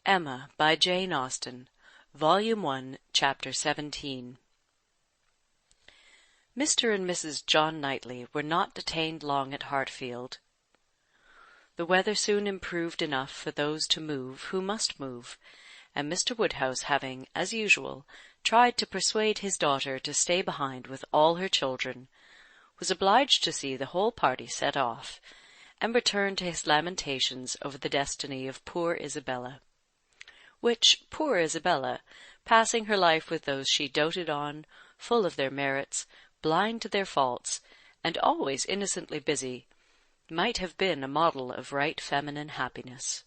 Emma by Jane Austen, Volume 1, Chapter 17. Mr. and Mrs. John Knightley were not detained long at Hartfield. The weather soon improved enough for those to move who must move, and Mr. Woodhouse having, as usual, tried to persuade his daughter to stay behind with all her children, was obliged to see the whole party set off, and return to his lamentations over the destiny of poor Isabella, which poor Isabella, passing her life with those she doted on, full of their merits, blind to their faults, and always innocently busy, might have been a model of right feminine happiness.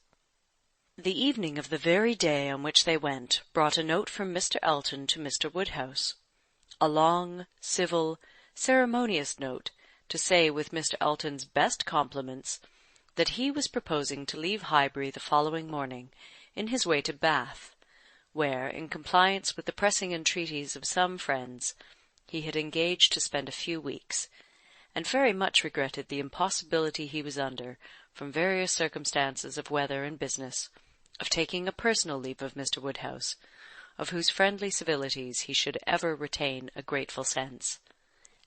The evening of the very day on which they went brought a note from Mr. Elton to Mr. Woodhouse, a long, civil, ceremonious note, to say, with Mr. Elton's best compliments, that he was proposing to leave Highbury the following morning, in his way to Bath, where, in compliance with the pressing entreaties of some friends, he had engaged to spend a few weeks, and very much regretted the impossibility he was under, from various circumstances of weather and business, of taking a personal leave of Mr. Woodhouse, of whose friendly civilities he should ever retain a grateful sense,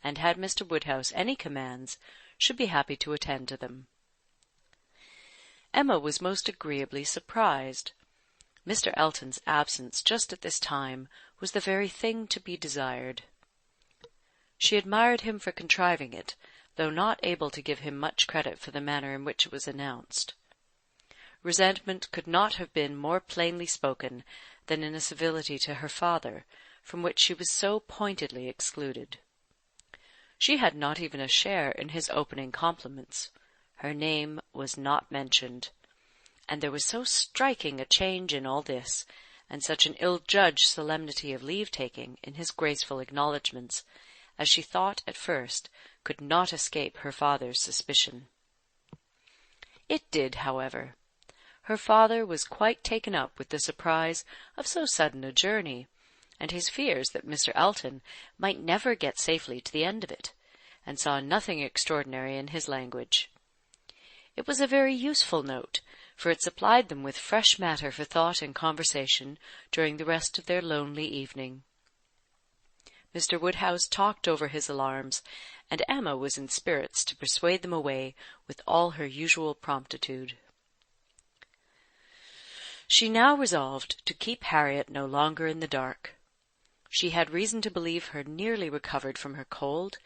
and had Mr. Woodhouse any commands, should be happy to attend to them. Emma was most agreeably surprised. Mr. Elton's absence just at this time was the very thing to be desired. She admired him for contriving it, though not able to give him much credit for the manner in which it was announced. Resentment could not have been more plainly spoken than in a civility to her father, from which she was so pointedly excluded. She had not even a share in his opening compliments. Her name was not mentioned, and there was so striking a change in all this, and such an ill-judged solemnity of leave-taking in his graceful acknowledgments, as she thought at first could not escape her father's suspicion. It did, however. Her father was quite taken up with the surprise of so sudden a journey, and his fears that Mr. Elton might never get safely to the end of it, and saw nothing extraordinary in his language. It was a very useful note, for it supplied them with fresh matter for thought and conversation during the rest of their lonely evening. Mr. Woodhouse talked over his alarms, and Emma was in spirits to persuade them away with all her usual promptitude. She now resolved to keep Harriet no longer in the dark. She had reason to believe her nearly recovered from her cold,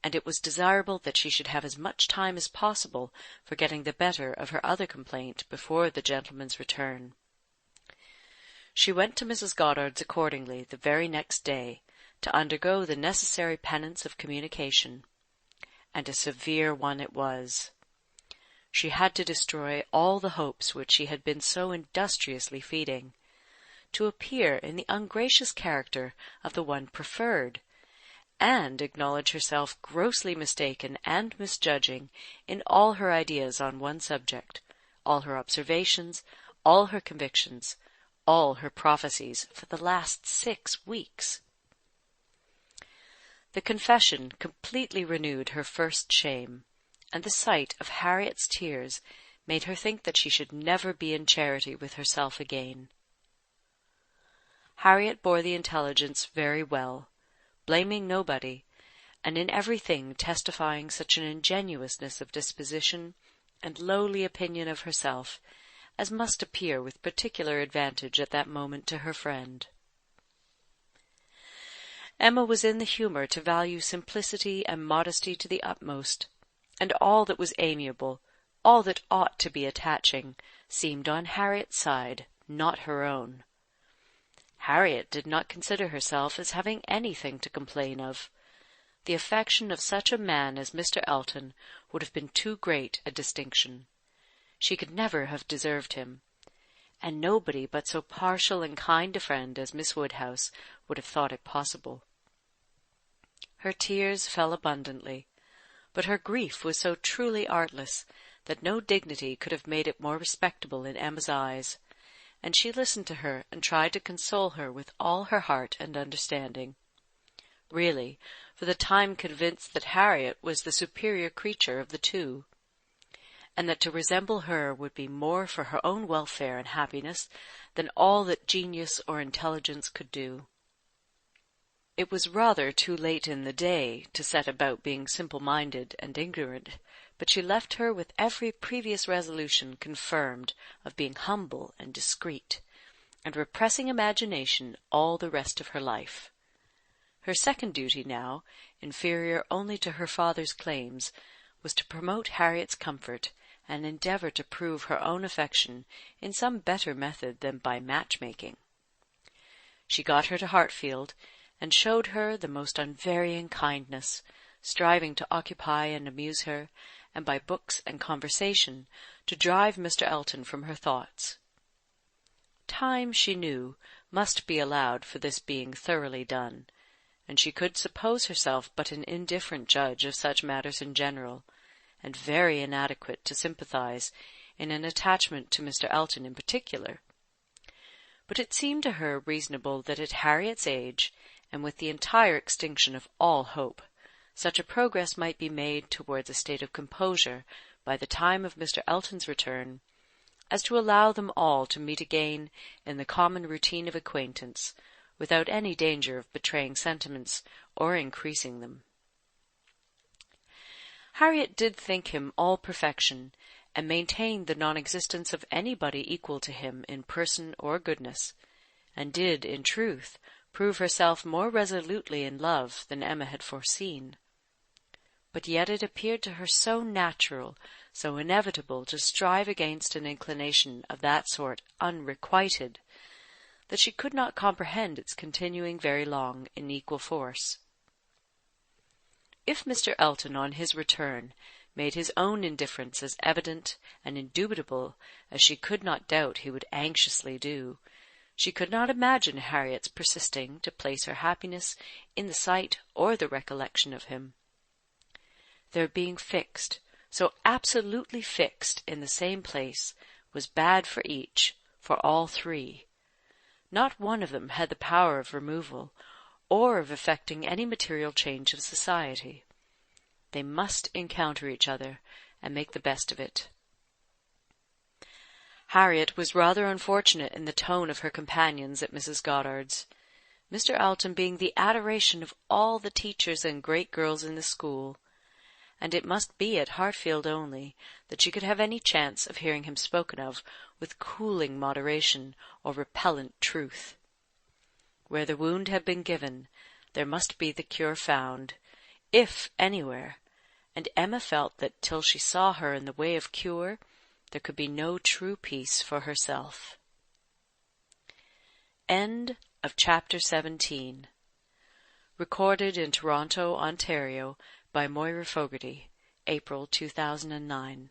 and it was desirable that she should have as much time as possible for getting the better of her other complaint before the gentleman's return. She went to Mrs. Goddard's accordingly the very next day, to undergo the necessary penance of communication, and a severe one it was. She had to destroy all the hopes which she had been so industriously feeding, to appear in the ungracious character of the one preferred, and acknowledge herself grossly mistaken and misjudging in all her ideas on one subject, all her observations, all her convictions, all her prophecies for the last 6 weeks. The confession completely renewed her first shame, and the sight of Harriet's tears made her think that she should never be in charity with herself again. Harriet bore the intelligence very well, blaming nobody, and in everything testifying such an ingenuousness of disposition and lowly opinion of herself as must appear with particular advantage at that moment to her friend. Emma was in the humour to value simplicity and modesty to the utmost, and all that was amiable, all that ought to be attaching, seemed on Harriet's side, not her own. Harriet did not consider herself as having anything to complain of. The affection of such a man as Mr. Elton would have been too great a distinction. She could never have deserved him, and nobody but so partial and kind a friend as Miss Woodhouse would have thought it possible. Her tears fell abundantly, but her grief was so truly artless that no dignity could have made it more respectable in Emma's eyes, and she listened to her and tried to console her with all her heart and understanding, really for the time convinced that Harriet was the superior creature of the two, and that to resemble her would be more for her own welfare and happiness than all that genius or intelligence could do. It was rather too late in the day to set about being simple-minded and ignorant, but she left her with every previous resolution confirmed of being humble and discreet, and repressing imagination all the rest of her life. Her second duty now, inferior only to her father's claims, was to promote Harriet's comfort, and endeavour to prove her own affection in some better method than by match-making. She got her to Hartfield, and showed her the most unvarying kindness, striving to occupy and amuse her, and by books and conversation to drive Mr. Elton from her thoughts. Time, she knew, must be allowed for this being thoroughly done, and she could suppose herself but an indifferent judge of such matters in general, and very inadequate to sympathize in an attachment to Mr. Elton in particular. But it seemed to her reasonable that at Harriet's age, and with the entire extinction of all hope, such a progress might be made towards a state of composure by the time of Mr. Elton's return, as to allow them all to meet again in the common routine of acquaintance, without any danger of betraying sentiments or increasing them. Harriet did think him all perfection, and maintained the non-existence of anybody equal to him in person or goodness, and did, in truth, prove herself more resolutely in love than Emma had foreseen. But yet it appeared to her so natural, so inevitable to strive against an inclination of that sort unrequited, that she could not comprehend its continuing very long in equal force. If Mr. Elton on his return made his own indifference as evident and indubitable as she could not doubt he would anxiously do, she could not imagine Harriet's persisting to place her happiness in the sight or the recollection of him. Their being fixed, so absolutely fixed in the same place, was bad for each, for all three. Not one of them had the power of removal, or of effecting any material change of society. They must encounter each other, and make the best of it. Harriet was rather unfortunate in the tone of her companions at Mrs. Goddard's, Mr. Elton being the adoration of all the teachers and great girls in the school, and it must be at Hartfield only that she could have any chance of hearing him spoken of with cooling moderation or repellent truth. Where the wound had been given, there must be the cure found, if anywhere, and Emma felt that till she saw her in the way of cure, there could be no true peace for herself. End of Chapter 17. Recorded in Toronto, Ontario, by Moira Fogarty, April 2009.